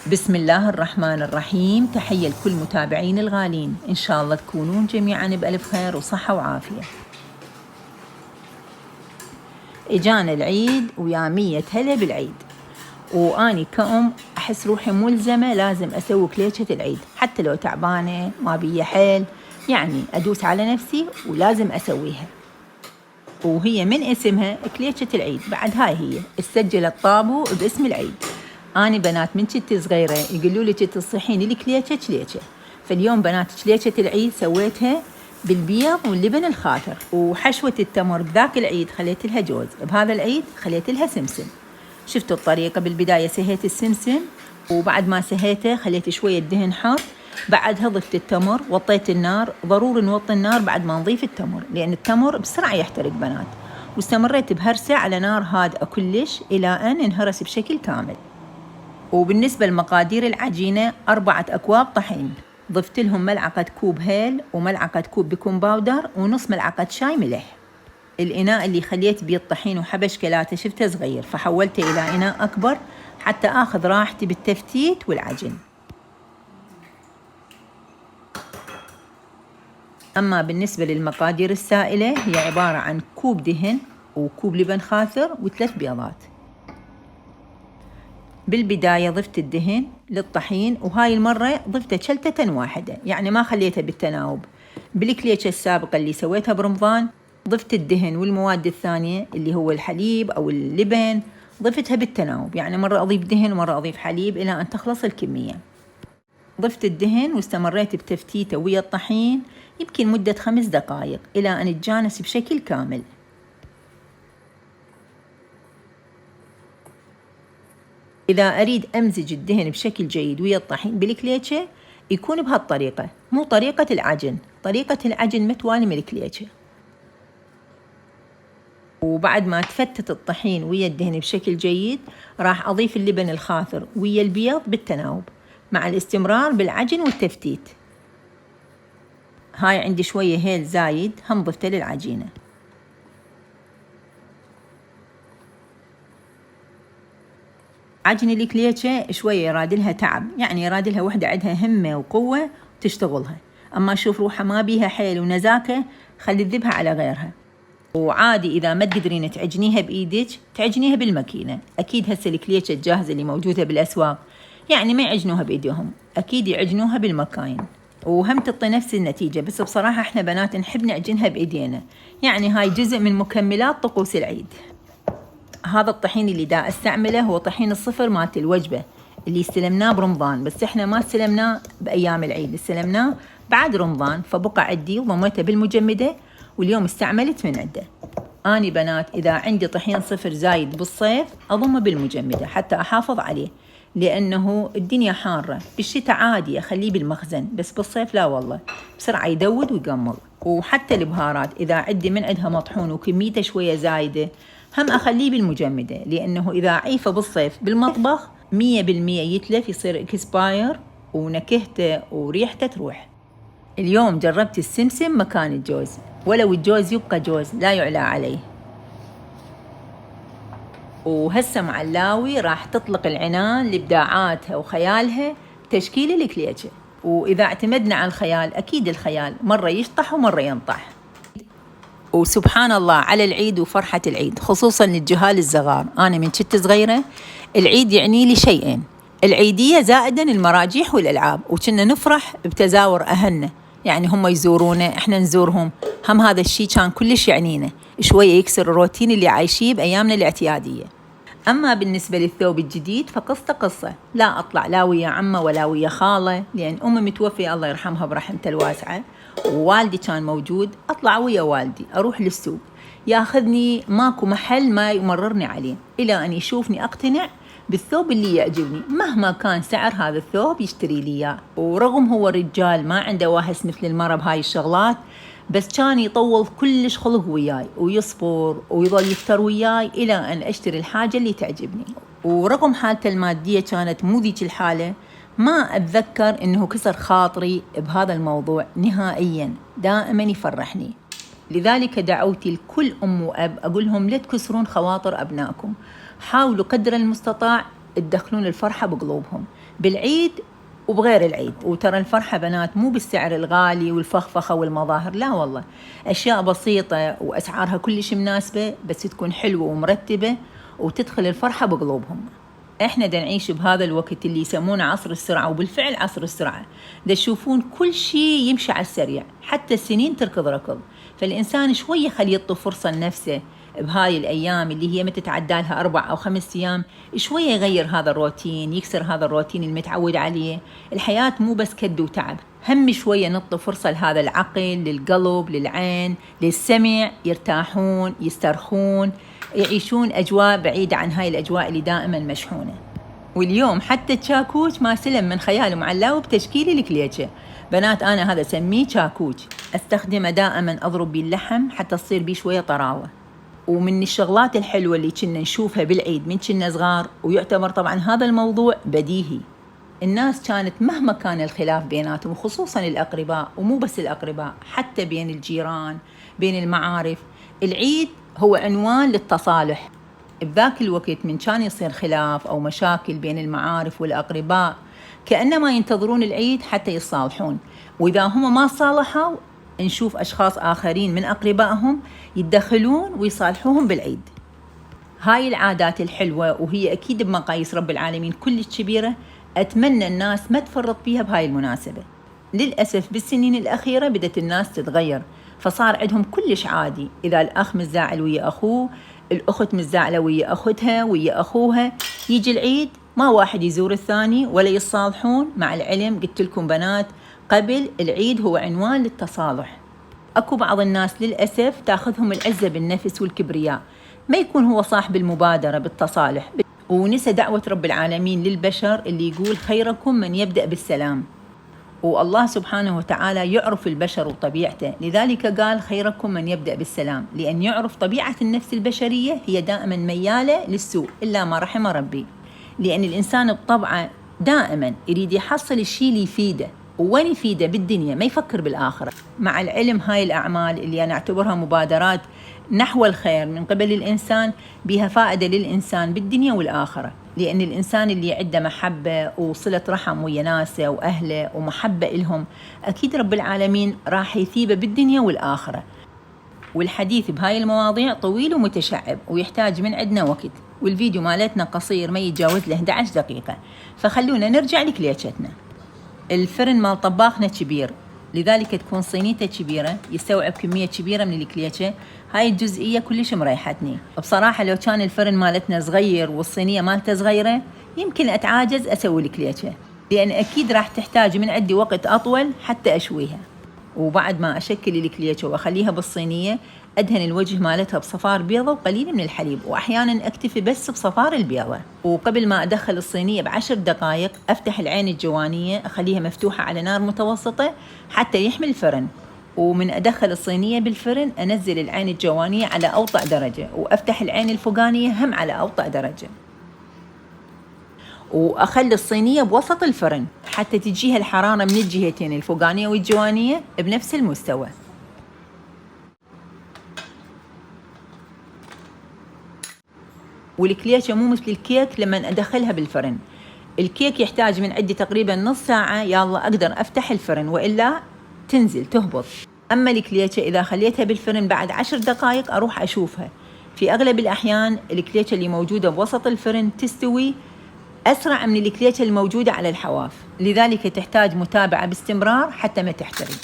بسم الله الرحمن الرحيم. تحية لكل متابعين الغالين، إن شاء الله تكونون جميعا بألف خير وصحة وعافية. إجانا العيد ويا 100 هلا بالعيد، وأني كأم أحس روحي ملزمة لازم أسوي كليشة العيد، حتى لو تعبانة ما بي حيل، يعني أدوس على نفسي ولازم أسويها. وهي من اسمها كليشة العيد، بعد هاي هي تسجل الطابو باسم العيد. أنا بنات من كنت صغيرة يقولوا لي تصحين لي كليشة، فاليوم بنات كليشة العيد سويتها بالبيض واللبن الخاثر، وحشوة التمر بذاك العيد خليت لها جوز، بهذا العيد خليت لها سمسم. شفتوا الطريقة؟ بالبداية سهيت السمسم، وبعد ما سهيته خليت شوية دهن حار، بعدها ضفت التمر، وطيت النار. ضروري نوطي النار بعد ما نضيف التمر، لأن التمر بسرعة يحترق بنات. واستمريت بهرسه على نار هادئة كلش إلى أن انهرس بشكل كامل. وبالنسبة لمقادير العجينة 4 أكواب طحين، ضفت لهم ملعقة كوب هيل وملعقة كوب بيكنج باودر ونص ملعقة شاي ملح. الإناء اللي خليت بيه الطحين وحبشكلاته شفته صغير، فحولته إلى إناء أكبر حتى آخذ راحتي بالتفتيت والعجن. أما بالنسبة للمقادير السائلة، هي عبارة عن كوب دهن وكوب لبن خاثر و3 بيضات. بالبداية ضفت الدهن للطحين، وهاي المرة ضفته شلتة واحدة، يعني ما خليتها بالتناوب. بالكليشة السابقة اللي سويتها برمضان ضفت الدهن والمواد الثانية اللي هو الحليب أو اللبن، ضفتها بالتناوب، يعني مرة أضيف دهن ومرة أضيف حليب إلى أن تخلص الكمية. ضفت الدهن واستمريت بتفتيته ويا الطحين يمكن مدة 5 دقائق إلى أن يتجانس بشكل كامل. إذا أريد أمزج الدهن بشكل جيد ويا الطحين بالكليشة يكون بهالطريقة، مو طريقة العجن. طريقة العجن متوالي من الكليشة. وبعد ما تفتت الطحين ويا الدهن بشكل جيد، راح أضيف اللبن الخاثر ويا البيض بالتناوب، مع الاستمرار بالعجن والتفتيت. هاي عندي شوية هيل زايد هم ضفته للعجينة. عجن الكليشة شوية يرادلها تعب، يعني يرادلها وحدة عندها همة وقوة تشتغلها، أما شوف روحها ما بيها حيل ونزاكة خلي تذبها على غيرها. وعادي إذا ما تقدرين تعجنيها بإيدك تعجنيها بالماكينة. أكيد هسه الكليشة الجاهزة اللي موجودة بالأسواق يعني ما يعجنوها بإيديهم، أكيد يعجنوها بالمكاين، وهم تعطي نفس النتيجة. بس بصراحة إحنا بنات نحب نعجنها بإيدينا، يعني هاي جزء من مكملات طقوس العيد. هذا الطحين اللي دا استعمله هو طحين الصفر مالت الوجبة اللي استلمناه برمضان، بس احنا ما استلمناه بأيام العيد، استلمناه بعد رمضان، فبقى عندي وضميته بالمجمدة واليوم استعملت من عنده. أني بنات إذا عندي طحين صفر زايد بالصيف أضمه بالمجمدة حتى أحافظ عليه، لأنه الدنيا حارة. بالشتاء عادي أخليه بالمخزن، بس بالصيف لا والله بسرعة يدود ويقمر. وحتى البهارات إذا عندي من عندها مطحون وكميته شوية زايدة هم أخليه بالمجمدة، لأنه إذا عيفه بالصيف بالمطبخ 100% يتلف، يصير إكسباير ونكهته وريحته تروح. اليوم جربت السمسم مكان الجوز، ولو الجوز يبقى جوز لا يعلى عليه. وهسه مع اللاوي راح تطلق العنان لإبداعاتها وخيالها بتشكيل الكليشة. وإذا اعتمدنا على الخيال أكيد الخيال مرة يشطح ومرة ينطح. وسبحان الله على العيد وفرحة العيد، خصوصا للجهال الصغار. أنا من كنت صغيرة العيد يعني لي شيئين: العيدية زائدا المراجيح والألعاب، وكنا نفرح بتزاور أهلنا، يعني هم يزورونا إحنا نزورهم، هم هذا الشيء كان كلش يعنينا، شوية يكسر الروتين اللي عايشيه بأيامنا الاعتيادية. أما بالنسبة للثوب الجديد فقصة، لا أطلع لا ويا عمة ولا ويا خالة، لأن أمي متوفية الله يرحمها برحمته الواسعة، ووالدي كان موجود. أطلع ويا والدي أروح للسوق، ياخذني ماكو محل ما يمررني عليه إلى أن يشوفني أقتنع بالثوب اللي يعجبني، مهما كان سعر هذا الثوب يشتري لي إياه. ورغم هو رجال ما عنده واهس مثل المرة بهاي الشغلات، بس كان يطول كلش خلق وياي ويصبر ويظل يفتر وياي إلى أن أشتري الحاجة اللي تعجبني. ورغم حالته المادية كانت مو ذيك الحالة، ما أتذكر إنه كسر خاطري بهذا الموضوع نهائياً، دائماً يفرحني. لذلك دعوتي لكل أم وأب أقولهم لا تكسرون خواطر أبنائكم، حاولوا قدر المستطاع تدخلون الفرحة بقلوبهم، بالعيد وبغير العيد. وترى الفرحة بنات مو بالسعر الغالي والفخفخة والمظاهر، لا والله، أشياء بسيطة وأسعارها كلش مناسبة، بس تكون حلوة ومرتبة وتدخل الفرحة بقلوبهم. احنا دا نعيش بهذا الوقت اللي يسمونه عصر السرعة، وبالفعل عصر السرعة. دا تشوفون كل شيء يمشي على السريع، حتى السنين تركض ركض. فالإنسان شوية خليه يعطي فرصة لنفسه بهاي الأيام اللي هي متى تعدى لها 4 أو 5 أيام، شوية يغير هذا الروتين، يكسر هذا الروتين المتعود عليه. الحياة مو بس كد وتعب، هم شوية نعطي فرصة لهذا العقل، للقلب، للعين، للسمع، يرتاحون، يسترخون، يعيشون أجواء بعيدة عن هاي الأجواء اللي دائما مشحونة. واليوم حتى الشاكوش ما سلم من خيال معلاوي بتشكيل الكليتشة. بنات أنا هذا سميه شاكوش، أستخدمه دائما أضرب بيه اللحم حتى تصير بيه شوية طراوة. ومن الشغلات الحلوة اللي كنا نشوفها بالعيد من كنا صغار، ويعتبر طبعا هذا الموضوع بديهي. الناس كانت مهما كان الخلاف بيناتهم، خصوصا الأقرباء، ومو بس الأقرباء، حتى بين الجيران، بين المعارف، العيد هو عنوان للتصالح. بذاك الوقت من كان يصير خلاف أو مشاكل بين المعارف والأقرباء، كأنما ينتظرون العيد حتى يصالحون. وإذا هم ما صالحوا، نشوف أشخاص آخرين من أقربائهم يتدخلون ويصالحوهم بالعيد. هاي العادات الحلوة، وهي أكيد بمقاييس رب العالمين كلش كبيرة، أتمنى الناس ما تفرط فيها بهاي المناسبة. للأسف بالسنين الأخيرة بدأت الناس تتغير، فصار عندهم كلش عادي إذا الأخ متزاعل ويا أخوه، الأخت متزاعلة ويا أختها ويا أخوها، يجي العيد ما واحد يزور الثاني ولا يصالحون. مع العلم قلت لكم بنات قبل، العيد هو عنوان للتصالح. أكو بعض الناس للأسف تاخذهم العزة بالنفس والكبرياء، ما يكون هو صاحب المبادرة بالتصالح، ونسى دعوة رب العالمين للبشر اللي يقول خيركم من يبدأ بالسلام. والله سبحانه وتعالى يعرف البشر وطبيعته، لذلك قال خيركم من يبدأ بالسلام، لأن يعرف طبيعة النفس البشرية هي دائما ميالة للسوء إلا ما رحم ربي. لأن الإنسان بطبعه دائما يريد يحصل الشيء اللي يفيده، وين يفيده بالدنيا، ما يفكر بالآخرة. مع العلم هاي الأعمال اللي أنا أعتبرها مبادرات نحو الخير من قبل الإنسان بها فائدة للإنسان بالدنيا والآخرة. لأن الإنسان اللي عنده محبة وصلة رحم ويا ناسه وأهله ومحبة إلهم، أكيد رب العالمين راح يثيبه بالدنيا والآخرة. والحديث بهاي المواضيع طويل ومتشعب ويحتاج من عندنا وقت، والفيديو مالتنا قصير ما يتجاوز له 11 دقيقة، فخلونا نرجع لكليتشتنا. الفرن مال طباخنا كبير، لذلك تكون صينيته كبيرة، يستوعب كمية كبيرة من الكليتشة. هاي الجزئية كلش مريحتني بصراحة. لو كان الفرن مالتنا صغير والصينية مالته صغيرة، يمكن أتعاجز أسوي الكليتشة، لأن أكيد راح تحتاج من عندي وقت أطول حتى أشويها. وبعد ما أشكل الكليتشة وأخليها بالصينية، أدهن الوجه مالتها بصفار بيضة وقليل من الحليب، وأحيانا أكتفي بس بصفار البيضة. وقبل ما أدخل الصينية ب10 دقائق أفتح العين الجوانية، أخليها مفتوحة على نار متوسطة حتى يحمل الفرن. ومن أدخل الصينية بالفرن أنزل العين الجوانية على أوطى درجة، وأفتح العين الفوقانية هم على أوطى درجة، وأخلي الصينية بوسط الفرن حتى تجيها الحرارة من الجهتين الفوقانية والجوانية بنفس المستوى. والكليتشة مو مثل الكيك لما أدخلها بالفرن. الكيك يحتاج من عندي تقريبا نص ساعة يلا أقدر أفتح الفرن، وإلا تنزل تهبط. أما الكليتشة إذا خليتها بالفرن بعد 10 دقائق أروح أشوفها. في أغلب الأحيان الكليتشة اللي موجودة بوسط الفرن تستوي أسرع من الكليتشة الموجودة على الحواف، لذلك تحتاج متابعة باستمرار حتى ما تحترق.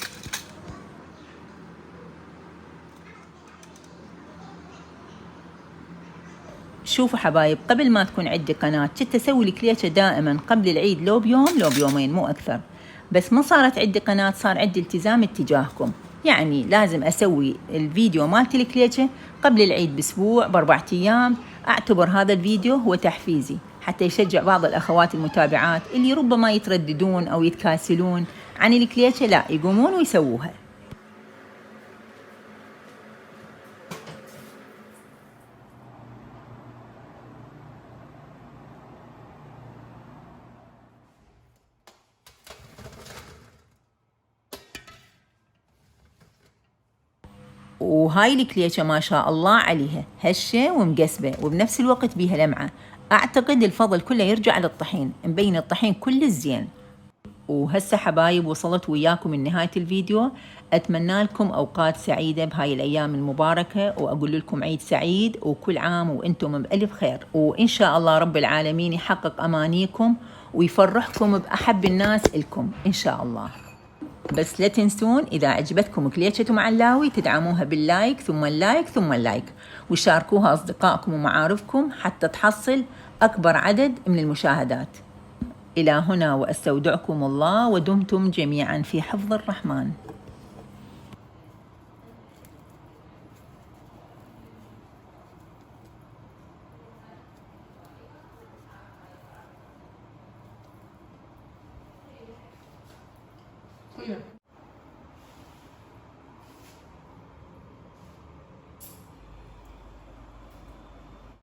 شوفوا حبايب، قبل ما تكون عندي قناة كنت أسوي الكليتشة دائما قبل العيد لو بيوم لو بيومين مو أكثر، بس ما صارت عندي قناة، صار عندي التزام اتجاهكم. يعني لازم أسوي الفيديو مالتي الكليتشة قبل العيد بأسبوع ب4 أيام. أعتبر هذا الفيديو هو تحفيزي حتى يشجع بعض الأخوات المتابعات اللي ربما يترددون أو يتكاسلون عن الكليتشة، لا يقومون ويسووها. وهاي الكليتشة ما شاء الله عليها هشة ومقسبة، وبنفس الوقت بيها لمعة. أعتقد الفضل كله يرجع للطحين، مبين الطحين كل الزين. وهسه حبايب وصلت وياكم من نهاية الفيديو. أتمنى لكم أوقات سعيدة بهاي الأيام المباركة، وأقول لكم عيد سعيد، وكل عام وأنتم بألف خير، وإن شاء الله رب العالمين يحقق أمانيكم ويفرحكم بأحب الناس إلكم إن شاء الله. بس لا تنسون إذا عجبتكم كليشة معلاوي تدعموها باللايك ثم اللايك ثم اللايك، وشاركوها أصدقائكم ومعارفكم حتى تحصل أكبر عدد من المشاهدات. إلى هنا وأستودعكم الله، ودمتم جميعا في حفظ الرحمن. Yeah.